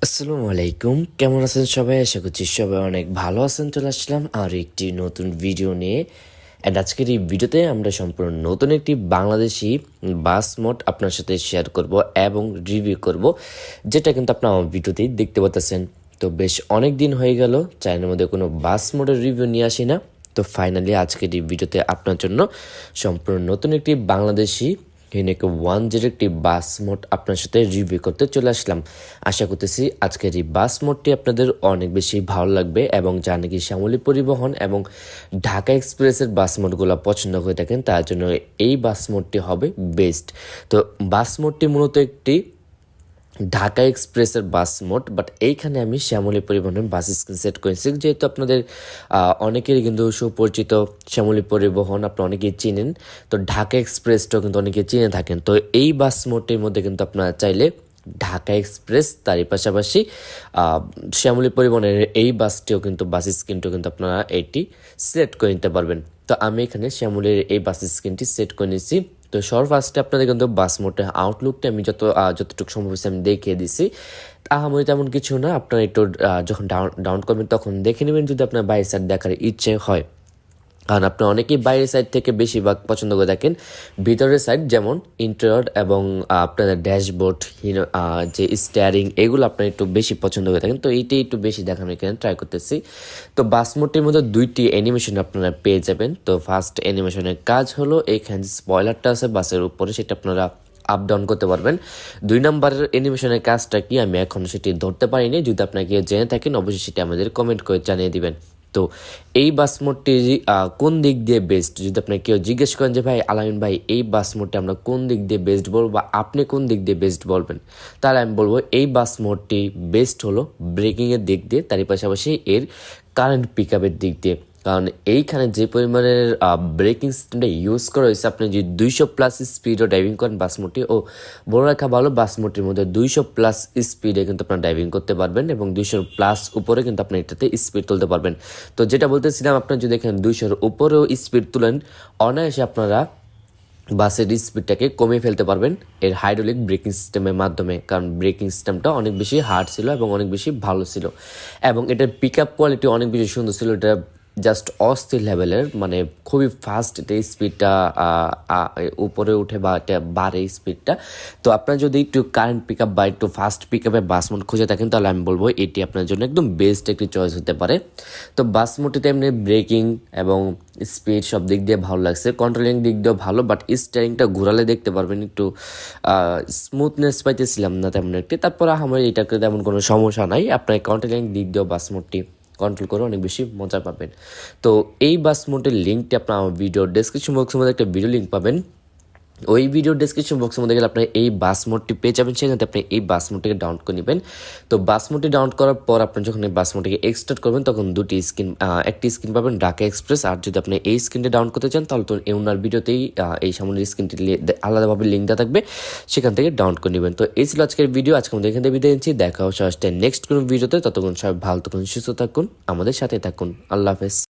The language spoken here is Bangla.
আসসালামু আলাইকুম, কেমন আছেন সবাই? আশা করছি সবাই অনেক ভালো আছেন। চলে আসলাম আর একটি নতুন ভিডিও নিয়ে। অ্যান্ড আজকের এই ভিডিওতে আমরা সম্পূর্ণ নতুন একটি বাংলাদেশি বাস মোড আপনার সাথে শেয়ার করব এবং রিভিউ করব, যেটা কিন্তু আপনার আমার ভিডিওতেই দেখতে পাচ্ছেন। তো বেশ অনেক দিন হয়ে গেল চ্যানেলের মধ্যে কোনো বাস মোডের রিভিউ নিয়ে আসি না। তো ফাইনালি আজকের এই ভিডিওতে আপনার জন্য সম্পূর্ণ নতুন একটি বাংলাদেশি হেনেকে 1 একটি বাস মোড আপনার সাথে রিভিউ করতে চলে আসলাম। আশা করতেছি আজকের এই বাস মোডটি আপনাদের অনেক বেশি ভালো লাগবে, এবং যা নাকি শ্যামলী পরিবহন এবং ঢাকা এক্সপ্রেসের বাস মোডগুলো পছন্দ হয়ে থাকেন তার জন্য এই বাস মোডটি হবে বেস্ট। তো বাস মোডটি মূলত একটি ঢাকা এক্সপ্রেসের বাস মোড, বাট এইখানে আমি শ্যামলী পরিবহনের বাস স্ক্রিন সেট করেছি, যেহেতু আপনাদের অনেকেরই কিন্তু সুপরিচিত শ্যামলী পরিবহন আপনারা অনেকেই চিনেন। তো ঢাকা এক্সপ্রেসটাও কিন্তু অনেকেই চিনে থাকেন। তো এই বাস মোডটির মধ্যে কিন্তু আপনারা চাইলে ঢাকা এক্সপ্রেস তারই পাশাপাশি শ্যামলী পরিবহনের এই বাসটিও কিন্তু বাস স্ক্রিনটিও কিন্তু আপনারা এটি সিলেক্ট করে নিতে পারবেন। তো আমি এখানে শ্যামলীর এই বাস স্ক্রিনটি সেট করে নিয়েছি। তো সবার ফার্স্টে আপনাদের কিন্তু বাস মোডের আউটলুকটা আমি যতটুকু সম্ভব হয়েছে আমি দেখিয়ে দিছি। আহামরি তেমন কিছু না, আপনারা একটু যখন ডাউন করবেন তখন দেখে নেবেন যদি আপনার বাইরের সাইড দেখার ইচ্ছে হয়। কারণ আপনি অনেকেই বাইরের সাইড থেকে বেশিরভাগ পছন্দ করে দেখেন ভিতরের সাইড, যেমন ইন্টেরিয়র এবং আপনাদের ড্যাশবোর্ড, যে স্টিয়ারিং, এগুলো আপনার একটু বেশি পছন্দ করে থাকেন। তো এইটাই একটু বেশি দেখানো এখানে ট্রাই করতেছি। তো বাস মোডটির মধ্যে 2টি অ্যানিমেশন আপনারা পেয়ে যাবেন। তো ফার্স্ট অ্যানিমেশনের কাজ হলো এইখানে যে স্পয়লারটা আছে বাসের উপরে, সেটা আপনারা আপ ডাউন করতে পারবেন। 2 নম্বরের অ্যানিমেশনের কাজটা কি আমি এখন সেটি ধরতে পারিনি, যদি আপনাকে জেনে থাকেন অবশ্যই সেটি আমাদের কমেন্ট করে জানিয়ে দিবেন। তো এই বাস মোডটি কোন দিক দিয়ে বেস্ট, যদি আপনাকে কেউ জিজ্ঞেস করেন যে ভাই আলামিন ভাই এই বাস মোডটি আমরা কোন দিক দিয়ে বেস্ট বলবো বা আপনি কোন দিক দিয়ে বেস্ট বলবেন, তাহলে আমি বলবো এই বাস মোডটি বেস্ট হলো ব্রেকিংয়ের দিক দিয়ে, তারই পাশাপাশি এর কারেন্ট পিক আপের দিক দিয়ে। কারণ এইখানে যে পরিমাণের ব্রেকিং সিস্টেমটা ইউজ করা হয়েছে, আপনি যদি 200+ স্পিডও ড্রাইভিং করেন বাস মোডটি, ও বড় রাখা ভালো বাস মোডটির মধ্যে 200+ স্পিডে কিন্তু আপনার ড্রাইভিং করতে পারবেন, এবং 200+ উপরে কিন্তু আপনি এটাতে স্পিড তুলতে পারবেন। তো যেটা বলতেছিলাম, আপনার যদি এখানে 200-র উপরেও স্পিড তুলেন, অনায়াসে আপনারা বাসের স্পিডটাকে কমিয়ে ফেলতে পারবেন এর হাইড্রোলিক ব্রেকিং সিস্টেমের মাধ্যমে। কারণ ব্রেকিং সিস্টেমটা অনেক বেশি হার্ড ছিল এবং অনেক বেশি ভালো ছিল, এবং এটার পিক আপ কোয়ালিটি অনেক বেশি সুন্দর ছিল। এটা জাস্ট অস্থির লেভেলের, মানে খুবই ফাস্ট এটা স্পিডটা উপরে উঠে বা এটা বাড়ে স্পিডটা। তো আপনার যদি একটু কারেন্ট পিক আপ বা একটু ফাস্ট পিক আপের বাস মোড খুঁজে থাকেন, তাহলে আমি বলবো এটি আপনার জন্য একদম বেস্ট একটি চয়েস হতে পারে। তো বাস মোডটিতে এমনি ব্রেকিং এবং স্পিড সব দিক দিয়ে ভালো লাগছে, কন্ট্রোলিং দিক দিয়েও ভালো, বাট স্টিয়ারিংটা ঘোরালে দেখতে পারবেন একটু স্মুথনেস পাইতেছিলাম না তেমন একটি। তারপর আমার এটাকে তেমন কোনো সমস্যা নাই, আপনার কন্ট্রোলিং দিক দিয়েও বাস মোডটি কন্ট্রোল করে অনেক বেশি মজা পাবেন। তো এই বাস মোডের লিঙ্কটি আপনার আমার ভিডিও ডেসক্রিপশন বক্সের মধ্যে একটা ভিডিও লিঙ্ক পাবেন। ওই ভিডিও ডেসক্রিপশন বক্সের মধ্যে গেলে আপনি এই বাস মোডটি পেয়ে যাবেন, সেখানে আপনি এই বাস মোডটিকে ডাউনলোড করে নেবেন। তো বাস মোডটি ডাউনলোড করার পর আপনি যখন এই বাস মোডটিকে এক্সট্রাক্ট করবেন, তখন একটি স্ক্রিন পাবেন ঢাকা এক্সপ্রেস। আর যদি আপনি এই স্ক্রিনটি ডাউনলোড করতে চান, তাহলে তো ওনার ভিডিওতেই এই সামনের স্ক্রিনটি আলাদাভাবে লিঙ্ক দেওয়া থাকবে, সেখান থেকে ডাউনলোড করে নেবেন। তো এই ছিল আজকের ভিডিও, আজকে আমাদের এখান থেকে বিদায় নিচ্ছি। দেখা হচ্ছে নেক্সট কোনো ভিডিওতে। ততক্ষণ সবাই ভালো থাকুন, সুস্থ থাকুন, আমাদের সাথে থাকুন। আল্লাহ হাফেজ।